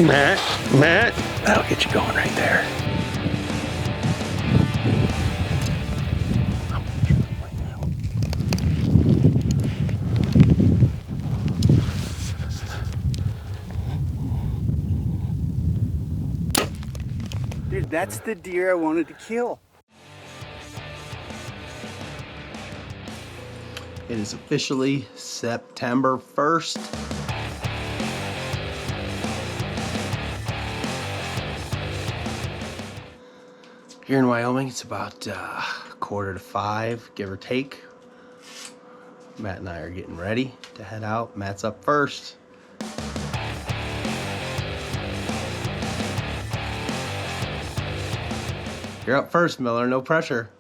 Matt, that'll get you going right there. Dude, that's the deer I wanted to kill. It is officially September 1st. Here in Wyoming, it's about 4:45, give or take. Matt and I are getting ready to head out. Matt's up first. You're up first, Miller, no pressure.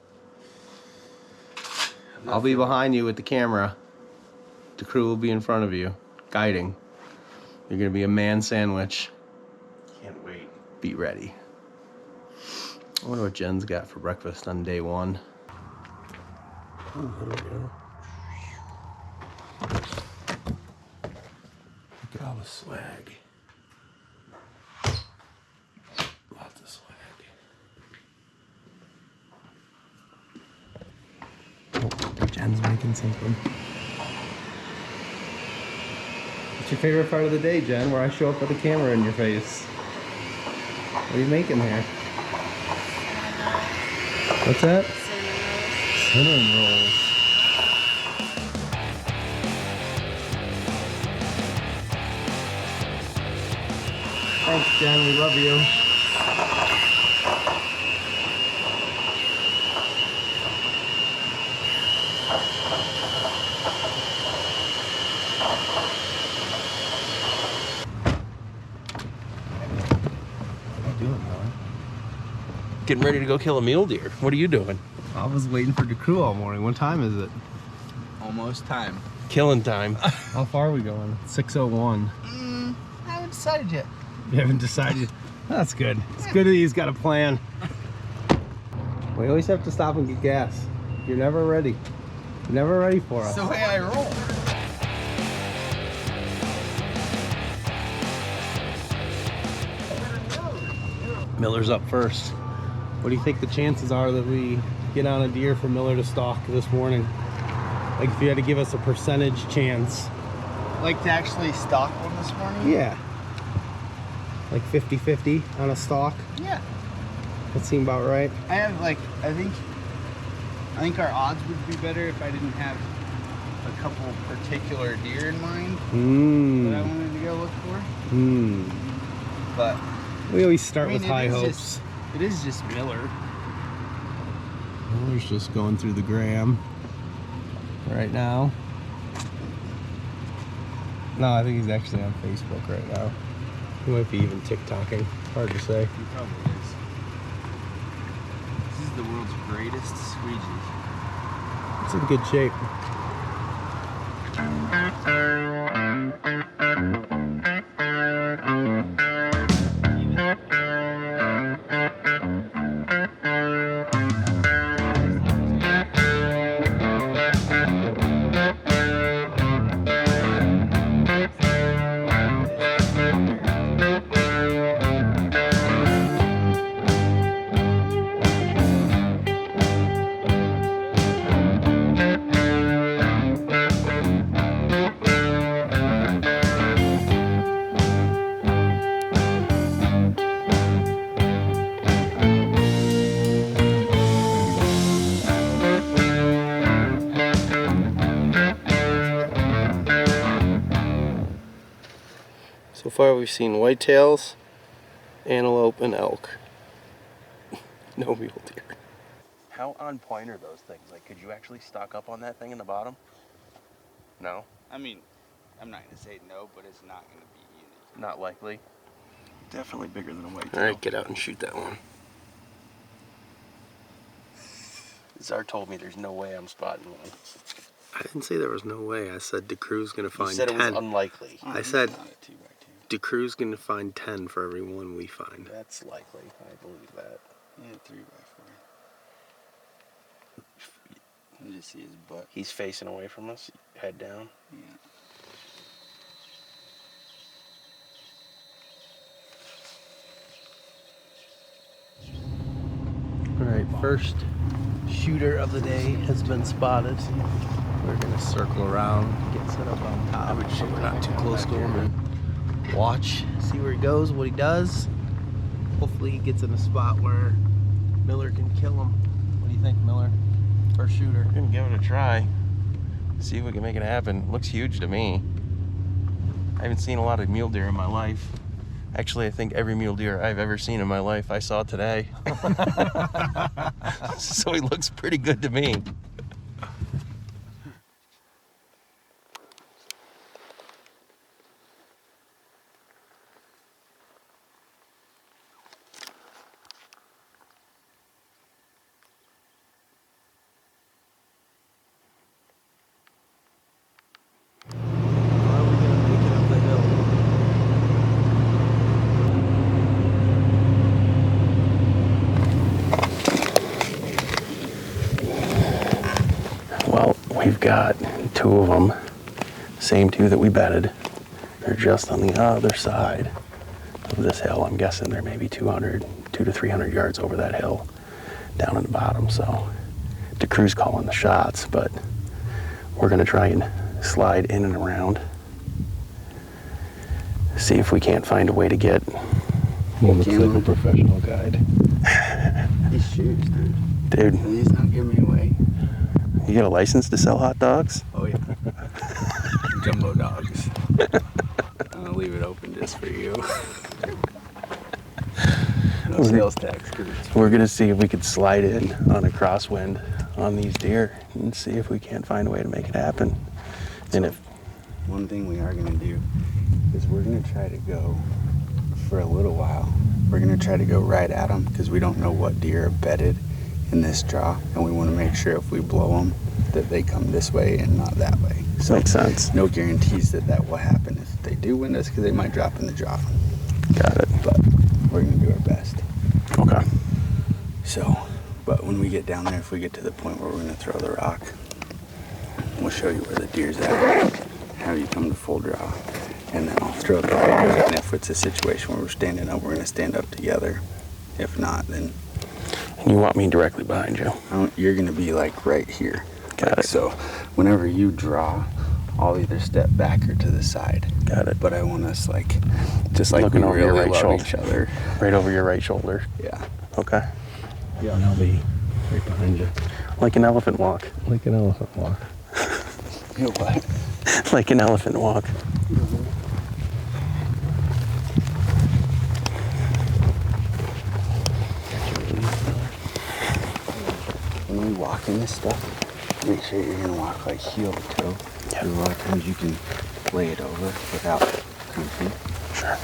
I'll be behind you with the camera. The crew will be in front of you, guiding. You're gonna be a man sandwich. Can't wait. Be ready. I wonder what Jen's got for breakfast on day one. Ooh, here we go. Look at all the swag. Lots of swag. Oh, Jen's making something. What's your favorite part of the day, Jen, where I show up with a camera in your face? What are you making there? What's that? Cinnamon rolls. Thanks, Jen. We love you. What are you doing, Miller? Getting ready to go kill a mule deer. What are you doing? I was waiting for the crew all morning. What time is it? Almost time. Killing time. How far are we going? 6:01. I haven't decided yet. You haven't decided? That's good. It's good that he's got a plan. We always have to stop and get gas. You're never ready. You're never ready for us. It's the way I roll. Miller's up first. What do you think the chances are that we get on a deer for Miller to stalk this morning? Like if you had to give us a percentage chance. Like to actually stalk one this morning? Yeah. Like 50-50 on a stalk? Yeah. That seemed about right. I have like, I think our odds would be better if I didn't have a couple particular deer in mind that I wanted to go look for. But we always start with high hopes. It is just Miller. Miller's just going through the gram right now. No, I think he's actually on Facebook right now. He might be even TikToking. Hard to say. He probably is. This is the world's greatest squeegee. It's in good shape. So far we've seen whitetails, antelope, and elk. No mule deer. How on point are those things? Like, could you actually stock up on that thing in the bottom? No? I mean, I'm not going to say no, but it's not going to be easy. Not likely. Definitely bigger than a whitetail. Alright, get out and shoot that one. Zarr told me there's no way I'm spotting one. I didn't say there was no way. I said the crew's gonna find 10. You said it was unlikely. I said the crew's gonna find 10 for every one we find. That's likely. I believe that. Yeah, 3x4. You just see his butt. He's facing away from us, head down. Yeah. Alright, first shooter of the day has been spotted. We're gonna circle around, get set up on top. So we're not too close to him and watch, see where he goes, what he does. Hopefully he gets in a spot where Miller can kill him. What do you think, Miller? First shooter. We're gonna give it a try. See if we can make it happen. Looks huge to me. I haven't seen a lot of mule deer in my life. Actually, I think every mule deer I've ever seen in my life I saw today. So he looks pretty good to me. Well, we've got two of them, same two that we bedded. They're just on the other side of this hill. I'm guessing they're maybe 200 to 300 yards over that hill down at the bottom. So the crew's calling the shots, but we're gonna try and slide in and around, see if we can't find a way to get. He looks like a professional guide. These shoes, dude. Dude, These not giving me away. you got a license to sell hot dogs? Oh yeah. Jumbo dogs. I'm gonna leave it open just for you. No sales tax. We're gonna see if we could slide in on a crosswind on these deer and see if we can't find a way to make it happen. And if One thing we are gonna do is we're gonna try to go for a little while. We're gonna try to go right at them because we don't know what deer are bedded in this draw, and we want to make sure if we blow them that they come this way and not that way. So makes sense. no guarantees that that will happen if they do wind us, because they might drop in the draw. Got it. But we're gonna do our best. Okay. So, but when we get down there, if we get to the point where we're gonna throw the rock, we'll show you where the deer's at, how you come to full draw, and then I'll throw the finger. And if it's a situation where we're standing up, we're gonna stand up together. If not, then And you want me directly behind you? you're gonna be like right here. Got it. So whenever you draw, I'll either step back or to the side. Got it. But I want us like, just like Looking we over your really right love shoulder. each other. Right over your right shoulder. Yeah. Okay. Yeah, and I'll be right behind you. Like an elephant walk. Like an elephant walk. You know what? Like an elephant walk. When we walk in this stuff, make sure you're gonna walk like heel to toe. Yeah. A lot of times you can lay it over without crumping. Sure.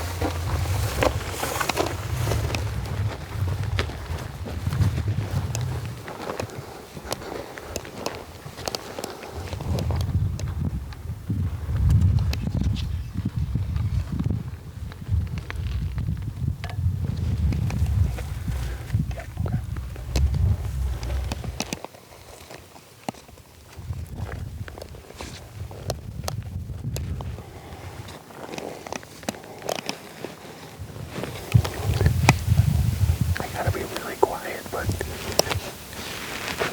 I gotta be really quiet, but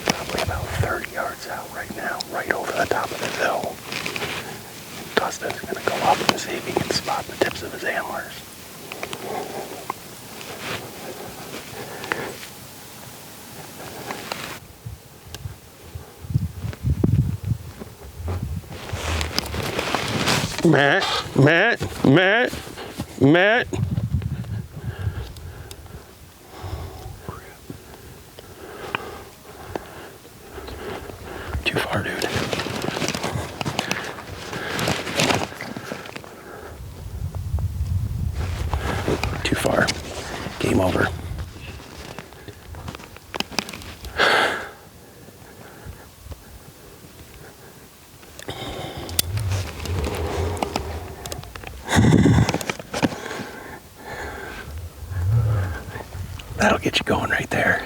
probably about 30 yards out right now, right over the top of this hill. Dustin's gonna go up and see if he can spot the tips of his antlers. Matt. Too far, dude. Too far. Game over. That'll get you going right there.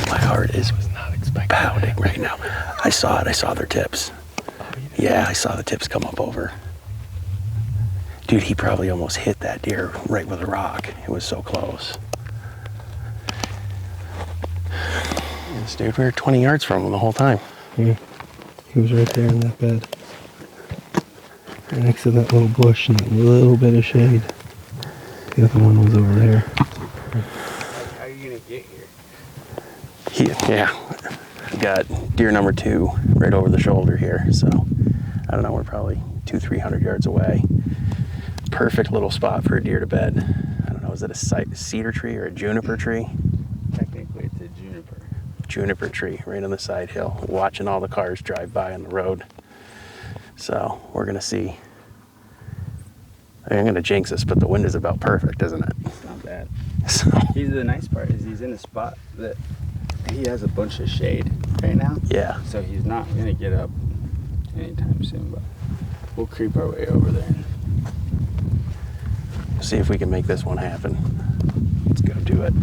My heart is pounding right now. I saw it. I saw their tips. Yeah, I saw the tips come up over. Dude, he probably almost hit that deer right with a rock. It was so close. Yes, dude, we were 20 yards from him the whole time. Yeah. He was right there in that bed. Right next to that little bush and that little bit of shade. The other one was over there. How are you gonna get here? Yeah. Got deer number 2 right over the shoulder here. So, I don't know, we're probably 200-300 yards away. Perfect little spot for a deer to bed. I don't know, is it a cedar tree or a juniper tree? Technically, it's a juniper. Juniper tree right on the side hill, watching all the cars drive by on the road. So we're gonna see. I'm gonna jinx this, but the wind is about perfect, isn't it? It's not bad. So, The nice part is he's in a spot that he has a bunch of shade right now. yeah. So he's not gonna get up anytime soon, but we'll creep our way over there. See if we can make this one happen. Let's go do it.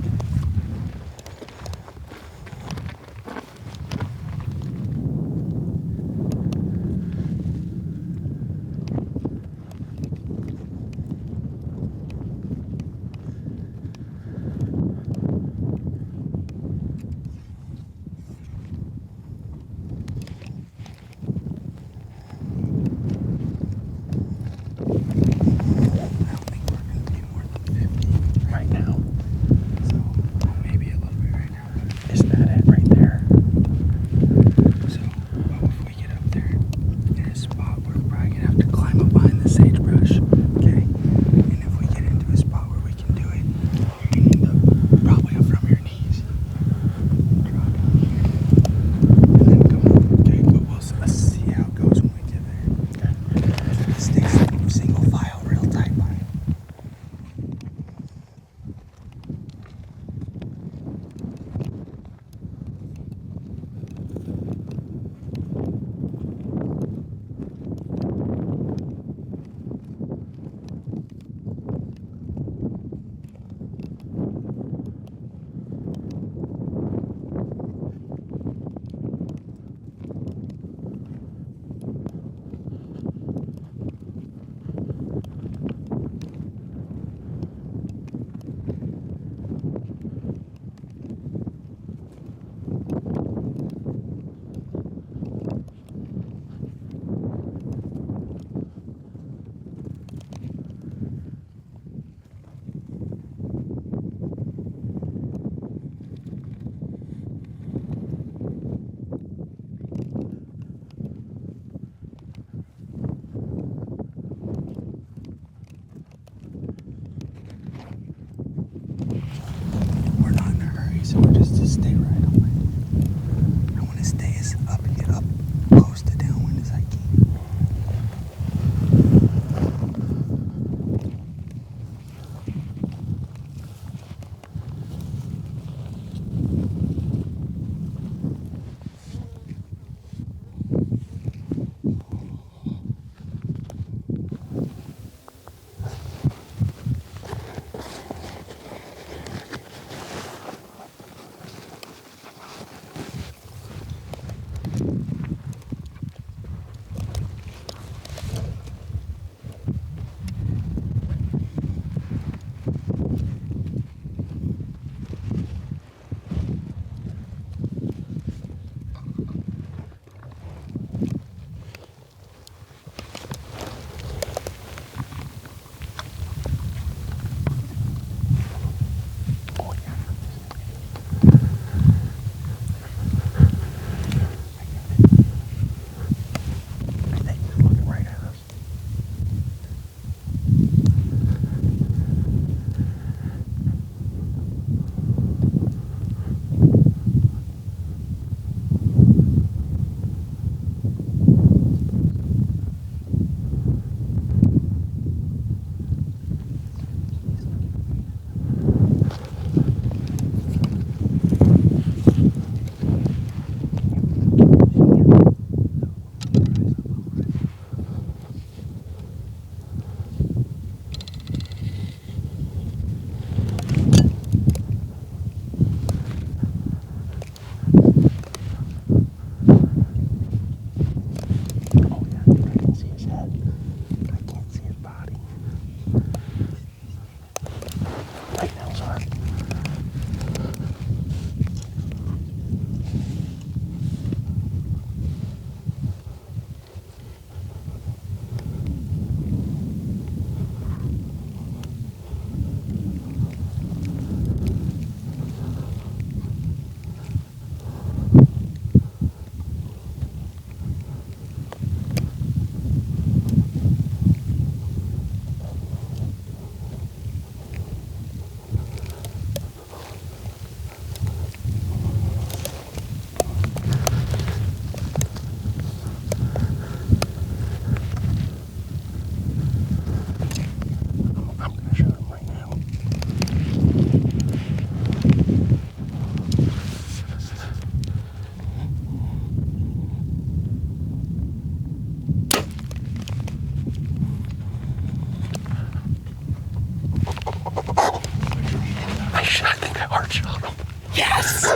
I think I hard shot him. Yes!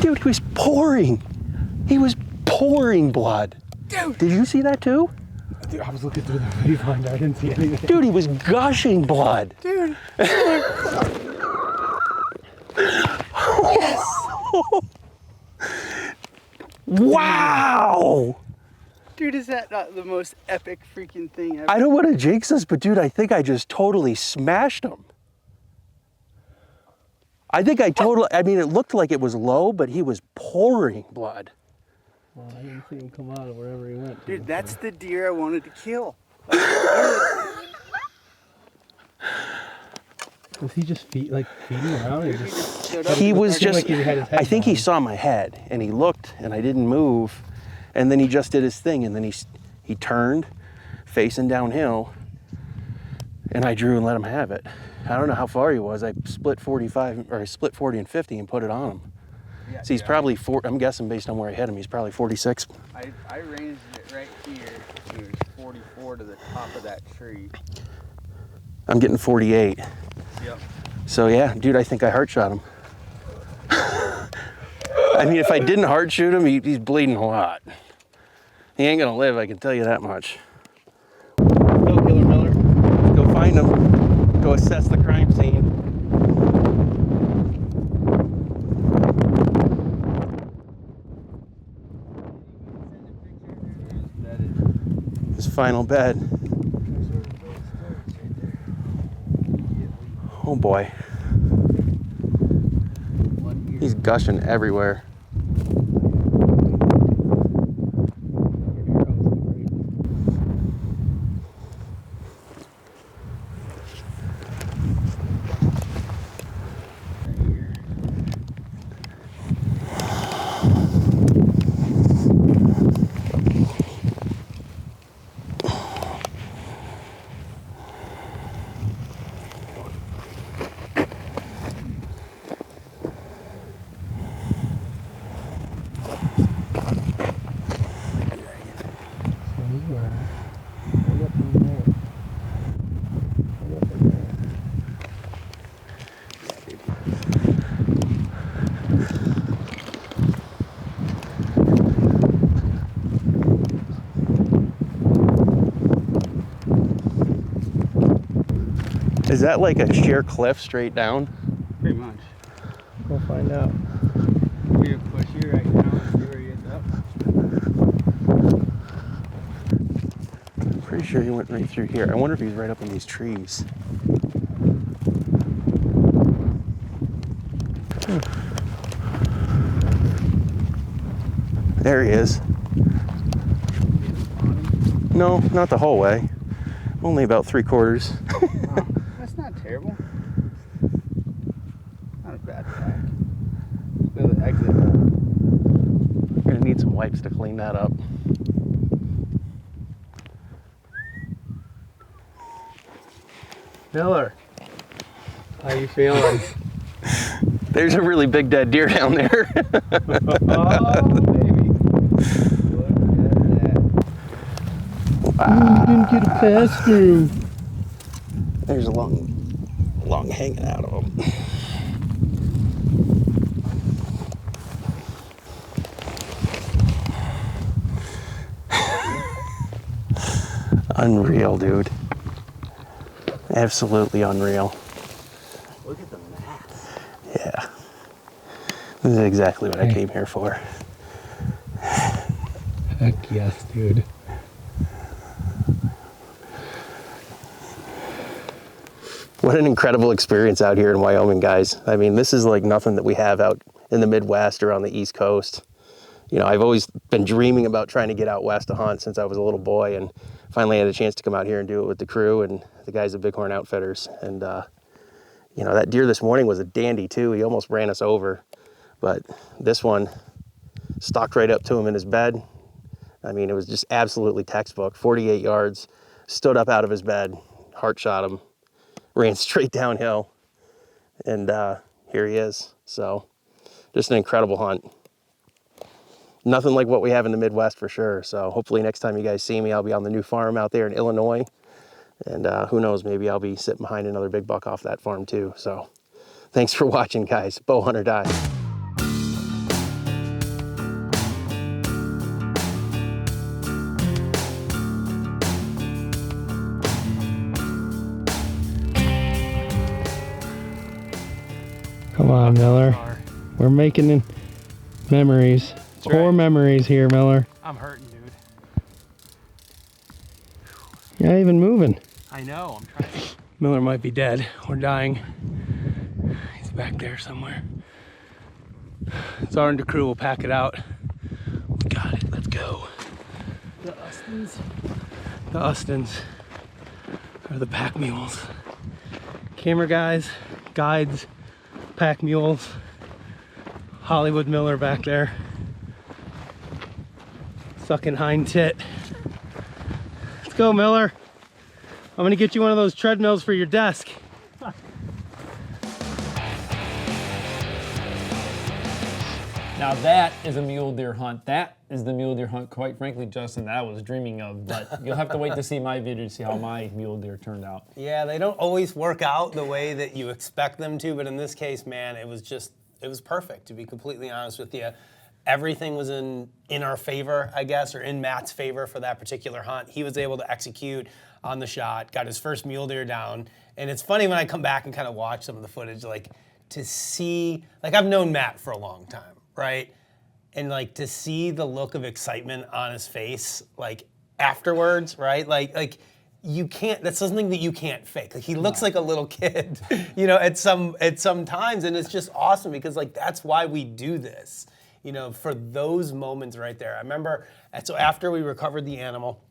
Dude, he was pouring. He was pouring blood. Dude! Did you see that too? Dude, I was looking through the viewfinder. I didn't see anything. Dude, he was gushing blood. Dude. Yes! Wow! Dude, is that not the most epic freaking thing ever? I don't want to jinx this, but dude, I think I just totally smashed him. I think I mean, it looked like it was low, but he was pouring blood. Well, I didn't see him come out of wherever he went. Dude, that's the deer I wanted to kill. Was he just feeding around? Or He was just, like he had his head I think he down. saw my head and he looked and I didn't move. And then he just did his thing and then he turned facing downhill and I drew and let him have it. I don't know how far he was. I split 45 or I split 40 and 50 and put it on him. Yeah, So he's probably I'm guessing based on where I hit him, he's probably 46. I ranged it right here. It was 44 to the top of that tree. I'm getting 48. Yep. So yeah, dude, I think I heart shot him. I mean, if I didn't heart shoot him, he's bleeding a lot. He ain't gonna live, I can tell you that much. Go, Killer Miller. Go find him. Go assess the crime scene. His final bed. Oh boy. He's gushing everywhere. Is that like a sheer cliff straight down? Pretty much. Go find out. We're gonna push you right now and see where he ends up. Pretty sure he went right through here. I wonder if he's right up in these trees. There he is. No, not the whole way. Only about 3/4. Wow, that's not terrible. Not a bad track. Go to the exit. We're gonna need some wipes to clean that up. Miller, how you feeling? There's a really big dead deer down there. Oh, baby. Look at that. Wow. Didn't get a pass through. There's a long hanging out of him. Unreal, dude. Absolutely unreal. Look at the mass. Yeah. This is exactly what I came here for. Heck yes, dude. What an incredible experience out here in Wyoming, guys. I mean, this is like nothing that we have out in the Midwest or on the East Coast. You know, I've always been dreaming about trying to get out west to hunt since I was a little boy, and finally had a chance to come out here and do it with the crew and the guys at Bighorn Outfitters. And, you know, that deer this morning was a dandy too. He almost ran us over, but this one stalked right up to him in his bed. I mean, it was just absolutely textbook. 48 yards, stood up out of his bed, heart shot him, ran straight downhill, and here he is. So just an incredible hunt. Nothing like what we have in the Midwest for sure. So hopefully next time you guys see me, I'll be on the new farm out there in Illinois, And who knows, maybe I'll be sitting behind another big buck off that farm too. So thanks for watching, guys. Bow hunt or die. Come on, Miller. We're making memories. Core memories here, Miller. I'm hurting, dude. You're not even moving. I know, I'm trying. Miller might be dead or dying. He's back there somewhere. Zarr and the crew will pack it out. We got it, let's go. The Austins. The Austins are the pack mules. Camera guys, guides, pack mules. Hollywood Miller back there. Sucking hind tit. Let's go, Miller. I'm gonna get you one of those treadmills for your desk. Now that is a mule deer hunt. That is the mule deer hunt, quite frankly, Justin, that I was dreaming of. But you'll have to wait to see my video to see how my mule deer turned out. Yeah, they don't always work out the way that you expect them to, but in this case, man, it was perfect, to be completely honest with you. Everything was in our favor, I guess, or in Matt's favor for that particular hunt. He was able to execute on the shot, got his first mule deer down. And it's funny when I come back and kind of watch some of the footage, like to see, like I've known Matt for a long time, right? And like to see the look of excitement on his face, like afterwards, right? Like you can't, that's something that you can't fake. Like he looks like a little kid, you know, at some times, and it's just awesome because like that's why we do this, you know, for those moments right there. I remember, so after we recovered the animal,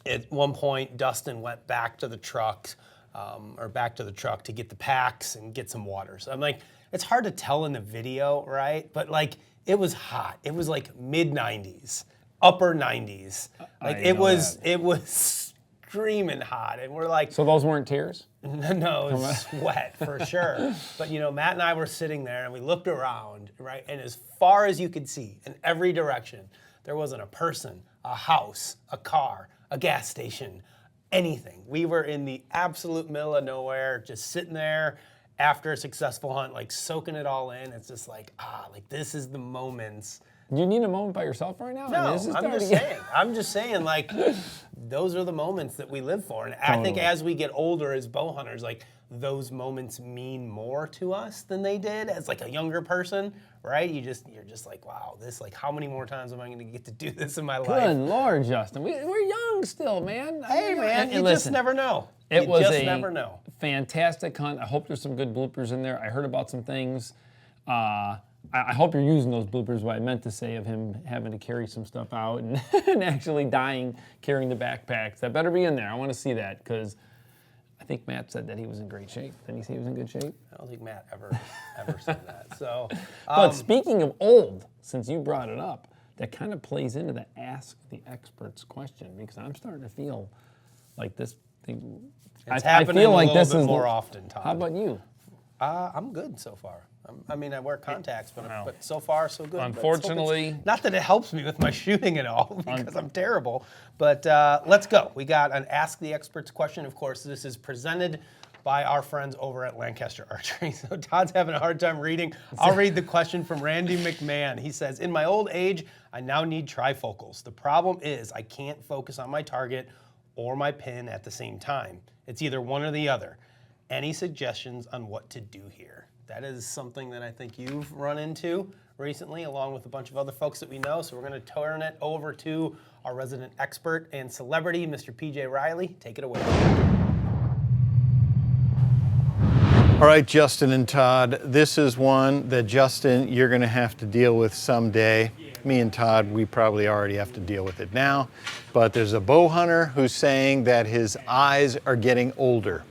at one point Dustin went back to the truck, to get the packs and get some water. So I'm like, it's hard to tell in the video, right? But like, it was hot. It was like mid-90s, upper 90s. Like it was screaming hot, and we're like, So those weren't tears? no, it was sweat for sure. But you know, Matt and I were sitting there and we looked around, right? And as far as you could see, in every direction, there wasn't a person, a house, a car, a gas station, anything. We were in the absolute middle of nowhere, just sitting there after a successful hunt, like soaking it all in. It's just like, like this is the moments. Do you need a moment by yourself right now? No, I mean, this is I'm just saying, like, those are the moments that we live for. And I think as we get older as bow hunters, like, those moments mean more to us than they did as like a younger person, right? You're just like, wow, this, like, how many more times am I gonna get to do this in my life? Good Lord, Justin. We're young still, man. Hey, man, you listen, just never know. It was just a never know. fantastic hunt. I hope there's some good bloopers in there. I heard about some things. I hope you're using those bloopers, what I meant to say of him having to carry some stuff out and, and actually dying carrying the backpacks. That better be in there. I want to see that because I think Matt said that he was in great shape. Didn't he say he was in good shape? I don't think Matt ever said that. So, but speaking of old, since you brought it up, that kind of plays into the ask the experts question because I'm starting to feel like this thing. It's I happening feel like a little this bit is more often, Todd. How about you? I'm good so far. I mean, I wear contacts, but so far so good. Unfortunately, not that it helps me with my shooting at all because I'm terrible. But let's go. We got an Ask the Experts question. Of course, this is presented by our friends over at Lancaster Archery. So Todd's having a hard time reading. I'll read the question from Randy McMahon. He says, in my old age, I now need trifocals. The problem is I can't focus on my target or my pin at the same time. It's either one or the other. Any suggestions on what to do here? That is something that I think you've run into recently, along with a bunch of other folks that we know. So we're going to turn it over to our resident expert and celebrity, Mr. PJ Riley. Take it away. All right, Justin and Todd, this is one that, Justin, you're going to have to deal with someday. Me and Todd, we probably already have to deal with it now. But there's a bow hunter who's saying that his eyes are getting older.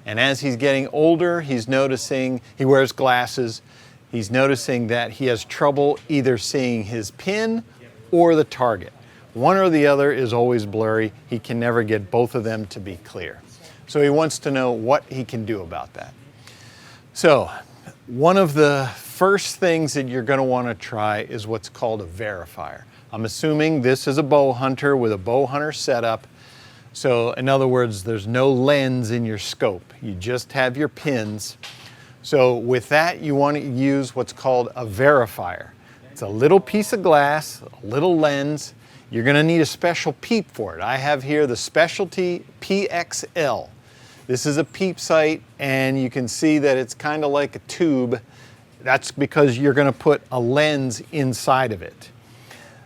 And as he's getting older, he's noticing, he wears glasses, he's noticing that he has trouble either seeing his pin or the target. One or the other is always blurry. He can never get both of them to be clear. So he wants to know what he can do about that. So one of the first things that you're going to want to try is what's called a verifier. I'm assuming this is a bow hunter with a bow hunter setup. So in other words, there's no lens in your scope. You just have your pins. So with that, you want to use what's called a verifier. It's a little piece of glass, a little lens. You're going to need a special peep for it. I have here the Specialty PXL. This is a peep sight, and you can see that it's kind of like a tube. That's because you're going to put a lens inside of it.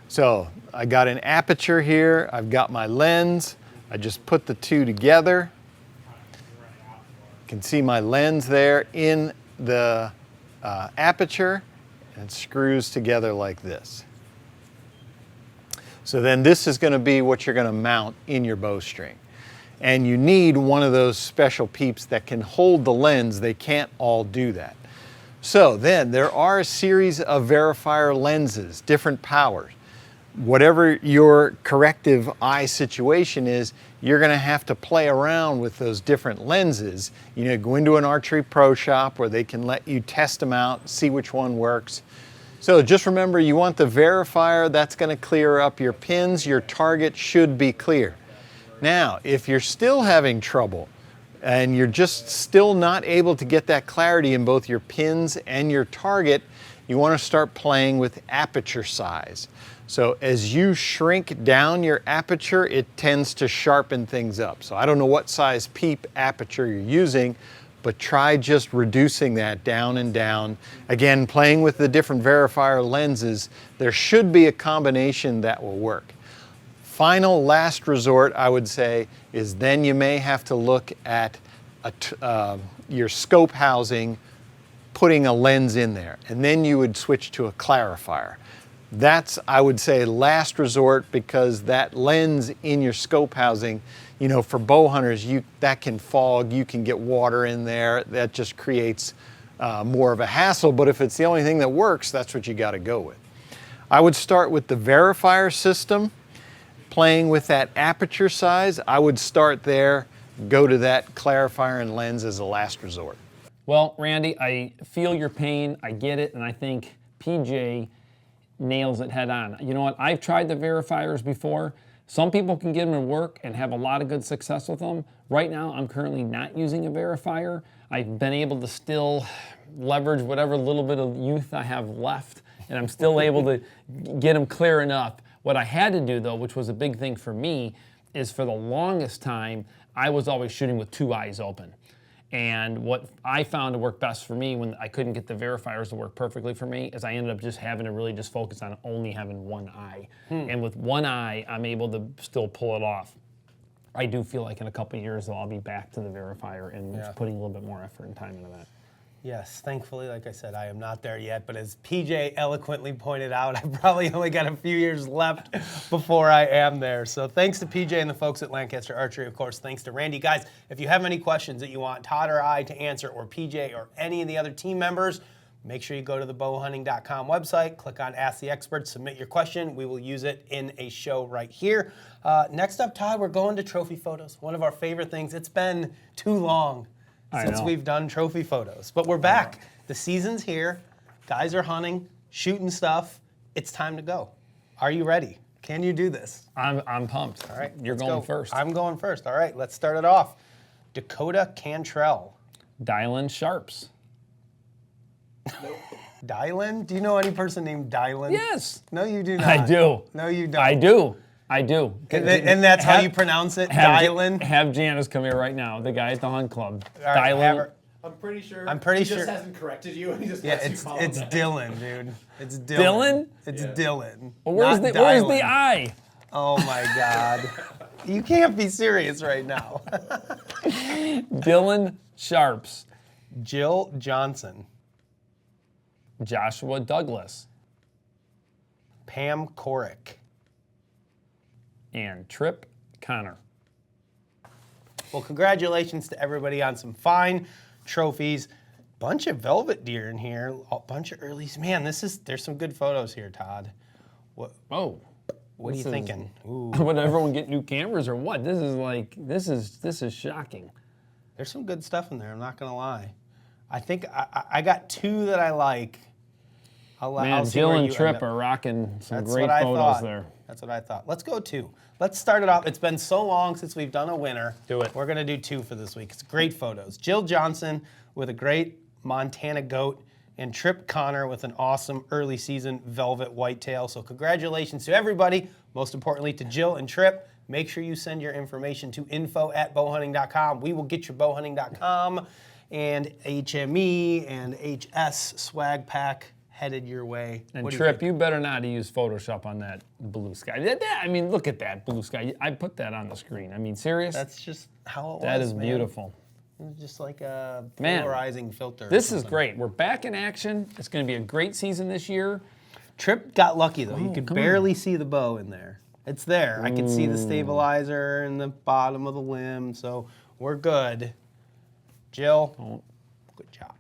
So I got an aperture here, I've got my lens. I just put the two together. You can see my lens there in the aperture, and it screws together like this. So then this is going to be what you're going to mount in your bowstring. And you need one of those special peeps that can hold the lens. They can't all do that. So then there are a series of verifier lenses, different powers. Whatever your corrective eye situation is, you're going to have to play around with those different lenses. You know, go into an archery pro shop where they can let you test them out, see which one works. So just remember, you want the verifier. That's going to clear up your pins. Your target should be clear. Now, if you're still having trouble and you're just still not able to get that clarity in both your pins and your target, you want to start playing with aperture size. So as you shrink down your aperture, it tends to sharpen things up. So I don't know what size peep aperture you're using, but try just reducing that down and down. Again, playing with the different verifier lenses, there should be a combination that will work. Final last resort, I would say, is then you may have to look at your scope housing, putting a lens in there, and then you would switch to a clarifier. That's, I would say, last resort, because that lens in your scope housing, you know, for bow hunters, that can fog, you can get water in there, that just creates more of a hassle, but if it's the only thing that works, that's what you got to go with. I would start with the verifier system, playing with that aperture size. I would start there, go to that clarifier and lens as a last resort. Well, Randy, I feel your pain, I get it, and I think PJ nails it head on. You know what, I've tried the verifiers before. Some people can get them to work and have a lot of good success with them. Right now, I'm currently not using a verifier. I've been able to still leverage whatever little bit of youth I have left, and I'm still able to get them clear enough. What I had to do, though, which was a big thing for me, is for the longest time, I was always shooting with two eyes open. And what I found to work best for me when I couldn't get the verifiers to work perfectly for me is I ended up just having to really just focus on only having one eye. And with one eye, I'm able to still pull it off. I do feel like in a couple of years, though, I'll be back to the verifier and just putting a little bit more effort and time into that. Yes, thankfully, like I said, I am not there yet, but as PJ eloquently pointed out, I've probably only got a few years left before I am there. So thanks to PJ and the folks at Lancaster Archery, of course, thanks to Randy. Guys, if you have any questions that you want Todd or I to answer, or PJ or any of the other team members, make sure you go to the bowhunting.com website, click on Ask the Expert, submit your question. We will use it in a show right here. Next up, Todd, we're going to trophy photos, one of our favorite things. It's been too long since we've done trophy photos, but we're back. The season's here. Guys are hunting, shooting stuff. It's time to go. Are you ready? Can you do this? I'm pumped. All right, You're going first. I'm going first. All right, let's start it off. Dakota Cantrell. Dylan Sharps. Dylan? Do you know any person named Dylan? Yes. No, you do not. I do. No, you don't. I do. I do. And that's how you pronounce it, Dylan? Have Janice come here right now, the guy at the hunt club. All right, Dylan. have her. I'm pretty sure. He just hasn't corrected you, and he just Yeah, lets you it's follow that. Dylan, dude. It's Dylan. Dylan? It's Dylan. Well, where's not the Dylan. eye? Oh my God. You can't be serious right now. Dylan Sharps. Jill Johnson. Joshua Douglas. Pam Korick. And Trip Connor. Well, congratulations to everybody on some fine trophies. Bunch of velvet deer in here. A bunch of earlies. Man, there's some good photos here, Todd. What are you thinking? Ooh. Would everyone get new cameras or what? This is shocking. There's some good stuff in there, I'm not gonna lie. I think I got two that I like. Man, see Jill where and you Trip end up. are rocking some That's great what I photos thought. there. That's what I thought. Let's go 2. Let's start it off. It's been so long since we've done a winner. Do it. We're going to do 2 for this week. It's great photos. Jill Johnson with a great Montana goat, and Trip Connor with an awesome early season velvet whitetail. So congratulations to everybody. Most importantly to Jill and Trip. Make sure you send your information to info@bowhunting.com. We will get your bowhunting.com and HME and HS swag pack headed your way. And What do Trip, think? you better not use Photoshop on that blue sky. I mean, look at that blue sky. I put that on the screen. I mean, serious? That's just how it was, That is man. beautiful. It's just like a Man, polarizing filter. or This is something. great. We're back in action. It's going to be a great season this year. Trip got lucky though. You Oh, could come barely see the bow in there. It's there. I can see the stabilizer in the bottom of the limb, so we're good. Jill, good job.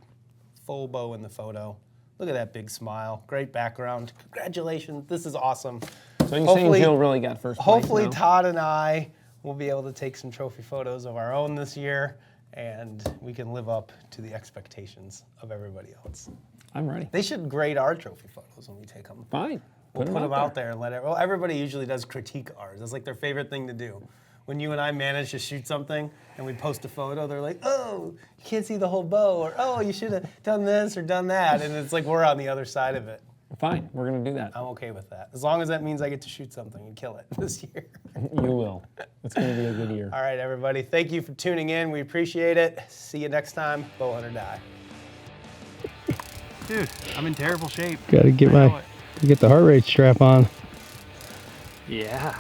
Full bow in the photo. Look at that big smile. Great background. Congratulations. This is awesome. So you're saying Jill really got first place Hopefully now? Todd and I will be able to take some trophy photos of our own this year, and we can live up to the expectations of everybody else. I'm ready. They should grade our trophy photos when we take them. Fine. We'll put them out there and let it. Well, everybody usually does critique ours. It's like their favorite thing to do. When you and I manage to shoot something and we post a photo, they're like, "Oh, you can't see the whole bow," or "Oh, you should have done this or done that," and it's like we're on the other side of it. Fine. We're going to do that. I'm okay with that, as long as that means I get to shoot something and kill it this year. You will. It's going to be a good year. All right, everybody. Thank you for tuning in. We appreciate it. See you next time. Bow hunt or die. Dude, I'm in terrible shape. Gotta get the heart rate strap on. Yeah.